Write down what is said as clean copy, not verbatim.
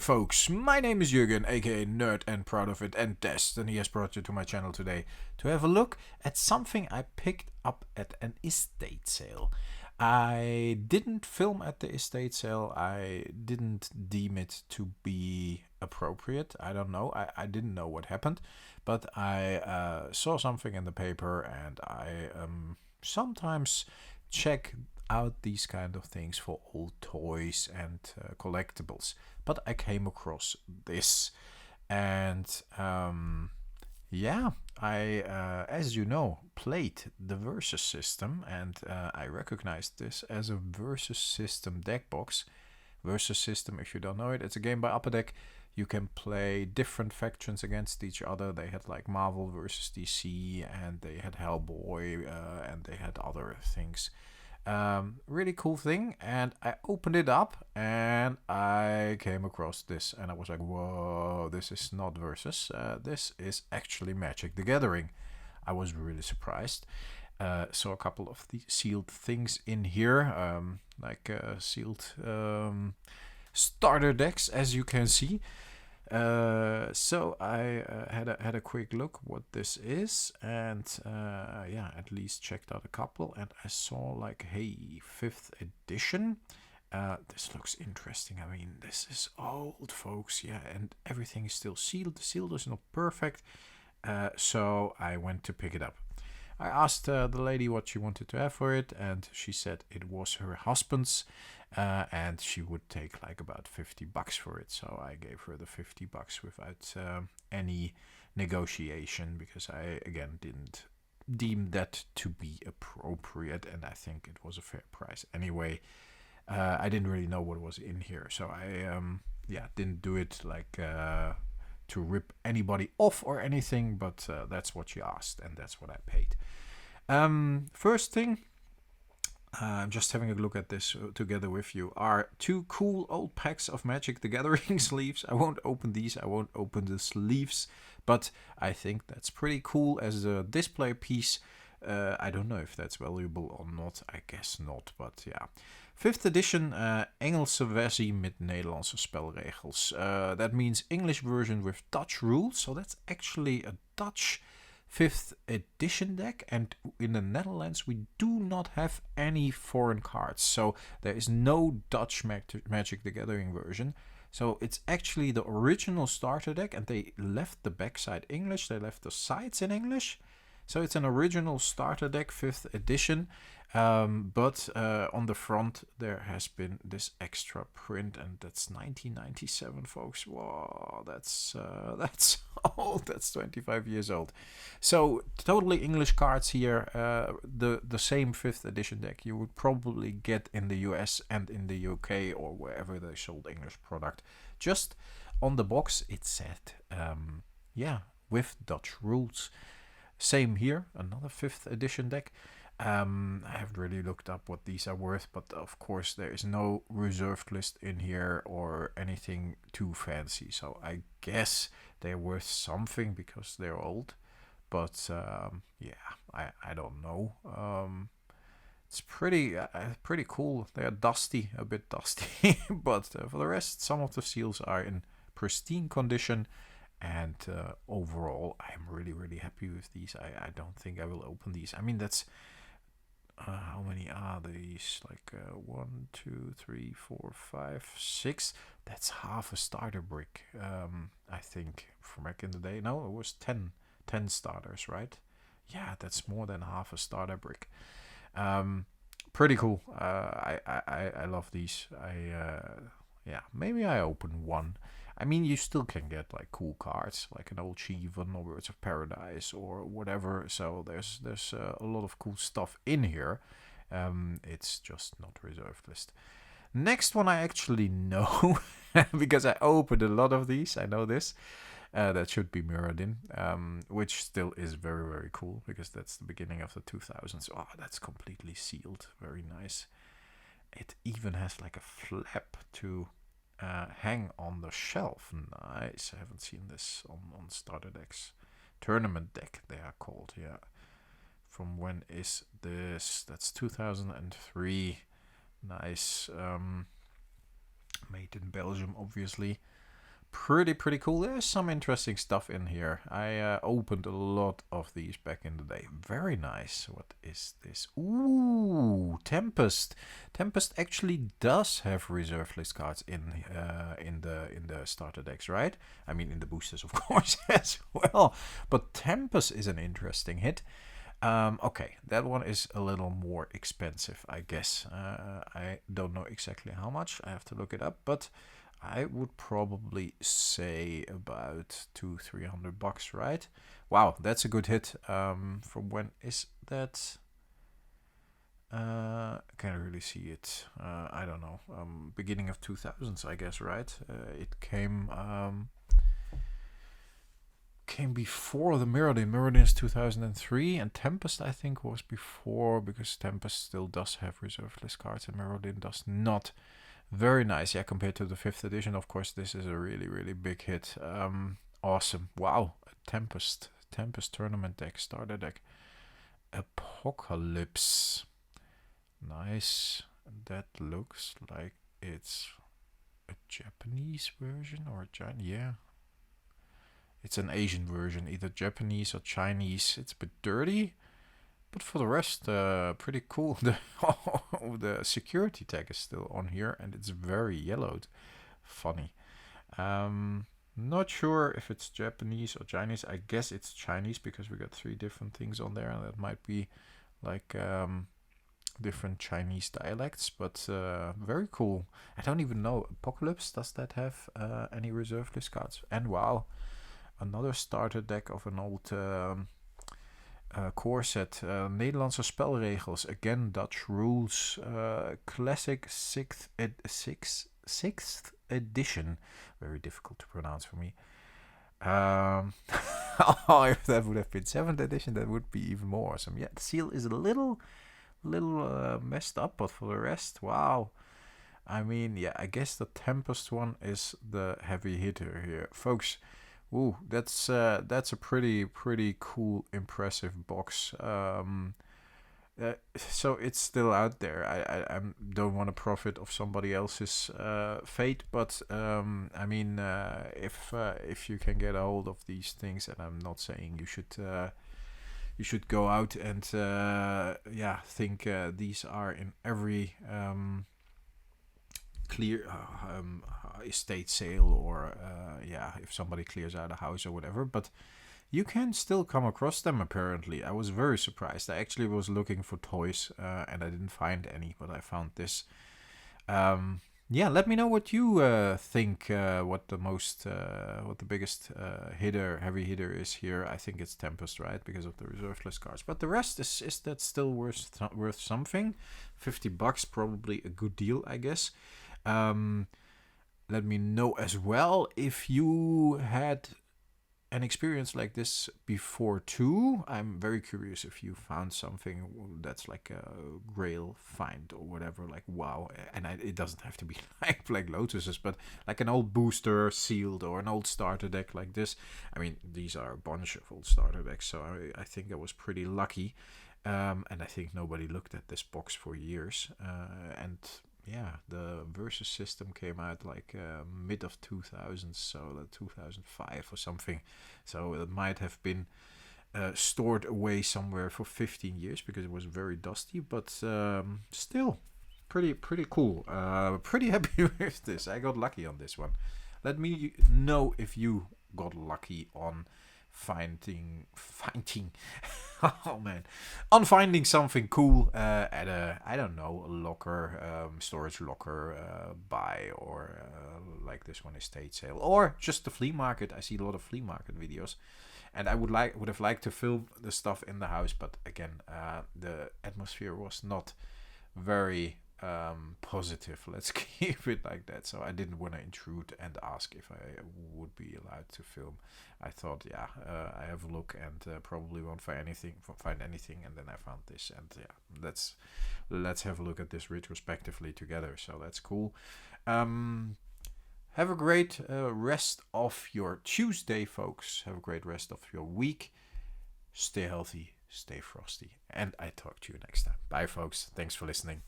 folks, my name is Jürgen, aka Nerd and Proud of It, and Destiny has brought you to my channel today to have a look at something I picked up at an estate sale. I didn't film at the estate sale, I didn't deem it to be appropriate, I don't know, I didn't know what happened, but I saw something in the paper and I sometimes check out these kind of things for old toys and collectibles, but I came across this and yeah, I as you know played the versus system, and I recognized this as a versus system deck box. Versus system, if you don't know it, it's a game by Upper Deck. You can play different factions against each other. They had like Marvel versus DC, and they had Hellboy, and they had other things. Really cool thing, and I opened it up and I came across this and I was like, whoa, this is not versus, this is actually Magic the Gathering. I was really surprised. Saw a couple of the sealed things in here, like sealed starter decks, as you can see. So I had a quick look what this is, and yeah, at least checked out a couple, and I saw like, hey, 5th edition. This looks interesting. I mean, this is old, folks, yeah, and everything is still sealed. The seal is not perfect, so I went to pick it up. I asked the lady what she wanted to have for it, and she said it was her husband's, and she would take like about $50 for it. So I gave her the $50 without any negotiation, because I again didn't deem that to be appropriate, and I think it was a fair price anyway. I didn't really know what was in here, so I yeah, didn't do it like to rip anybody off or anything, but that's what she asked, and that's what I paid. First thing, I'm just having a look at this together with you, are two cool old packs of Magic the Gathering sleeves. I won't open these, I won't open the sleeves, but I think that's pretty cool as a display piece. I don't know if that's valuable or not, I guess not, but yeah. 5th edition Engelse versie met Nederlandse spelregels. That means English version with Dutch rules, so that's actually a Dutch 5th edition deck, and in the Netherlands we do not have any foreign cards, so there is no Dutch Magic the Gathering version. So it's actually the original starter deck, and they left the backside English, they left the sides in English. So it's an original starter deck, 5th edition, but on the front there has been this extra print, and that's 1997, folks. Whoa, that's old. That's 25 years old. So totally English cards here. The same 5th edition deck you would probably get in the US and in the UK or wherever they sold English product. Just on the box it said, yeah, with Dutch rules. Same here, another 5th edition deck. I haven't really looked up what these are worth, but of course there is no reserved list in here or anything too fancy. So I guess they're worth something because they're old. But yeah, I don't know. It's pretty cool. They are dusty, a bit dusty, but for the rest, some of the seals are in pristine condition. And overall, I'm really happy with these. I don't think I will open these. I mean, that's how many are these? Like 1, 2, 3, 4, 5, 6. That's half a starter brick. I think from back in the day. No, it was 10 starters, right? Yeah, that's more than half a starter brick. Pretty cool. I love these. Yeah, maybe I open one. I mean, you still can get like cool cards, like an old Shivan or Words of Paradise or whatever. So there's a lot of cool stuff in here. It's just not reserved list. Next one I actually know because I opened a lot of these. I know this. That should be mirrored in, which still is very cool because that's the beginning of the 2000s. Oh, that's completely sealed. Very nice. It even has like a flap to hang on the shelf. Nice. I haven't seen this on starter decks. Tournament deck they are called, yeah. From when is this? That's 2003. Nice. Made in Belgium, obviously. Pretty cool. There's some interesting stuff in here. I opened a lot of these back in the day. Very nice. What is this? Ooh, Tempest. Tempest actually does have reserve list cards in the starter decks, right? I mean, in the boosters, of course, as well. But Tempest is an interesting hit. Okay, that one is a little more expensive, I guess. I don't know exactly how much. I have to look it up, but I would probably say about $200-300, right? Wow, that's a good hit. From when is that? Can't really see it. I don't know. Beginning of 2000s, I guess, right? It came before the Mirrodin. Mirrodin is 2003, and Tempest I think was before, because Tempest still does have reserve list cards and Mirrodin does not. Very nice, yeah, compared to the 5th edition. Of course, this is a really big hit. Awesome. Wow, a Tempest tournament deck, starter deck. Apocalypse. Nice. That looks like it's a Japanese version or a Chinese. Yeah. It's an Asian version, either Japanese or Chinese. It's a bit dirty, but for the rest, pretty cool. The security tag is still on here, and it's very yellowed. Funny. Not sure if it's Japanese or Chinese. I guess it's Chinese because we got 3 different things on there, and that might be like different Chinese dialects, but very cool. I don't even know. Apocalypse, does that have any reserve list cards? And wow, another starter deck of an old core set. Nederlandse spelregels. Again, Dutch rules. Classic 6th edition. Very difficult to pronounce for me. If that would have been 7th edition, that would be even more awesome. Yeah, the seal is a little messed up, but for the rest, wow. I mean, yeah, I guess the Tempest one is the heavy hitter here, folks. Ooh, that's a pretty cool, impressive box. So it's still out there. I don't want to profit of somebody else's fate, but I mean, if you can get a hold of these things, and I'm not saying you should go out and think these are in every clear estate sale, or if somebody clears out a house or whatever, but you can still come across them apparently. I was very surprised. I actually was looking for toys and I didn't find any, but I found this. Let me know what you think, what the biggest heavy hitter is here. I think it's Tempest, right, because of the reserve list cards. But the rest, is that still worth something? $50, probably a good deal, I guess. Let me know as well if you had an experience like this before too. I'm very curious if you found something that's like a grail find or whatever, like wow. And it doesn't have to be like Black Lotuses, but like an old booster sealed or an old starter deck like this. I mean, these are a bunch of old starter decks, so I think I was pretty lucky. And I think nobody looked at this box for years. And yeah, the Versus system came out like mid of 2000s, so 2005 or something. So it might have been stored away somewhere for 15 years because it was very dusty, but still pretty cool. Pretty happy with this. I got lucky on this one. Let me know if you got lucky on finding on finding something cool at a, I don't know, a locker, storage locker buy, or like this one, estate sale, or just the flea market. I see a lot of flea market videos, and I would have liked to film the stuff in the house, but again, the atmosphere was not very positive, let's keep it like that. So I didn't want to intrude and ask if I would be allowed to film. I thought, I have a look and probably won't find anything, and then I found this, and let's have a look at this retrospectively together. So that's cool. Have a great rest of your Tuesday, folks. Have a great rest of your week. Stay healthy, stay frosty, and I talk to you next time. Bye, folks. Thanks for listening.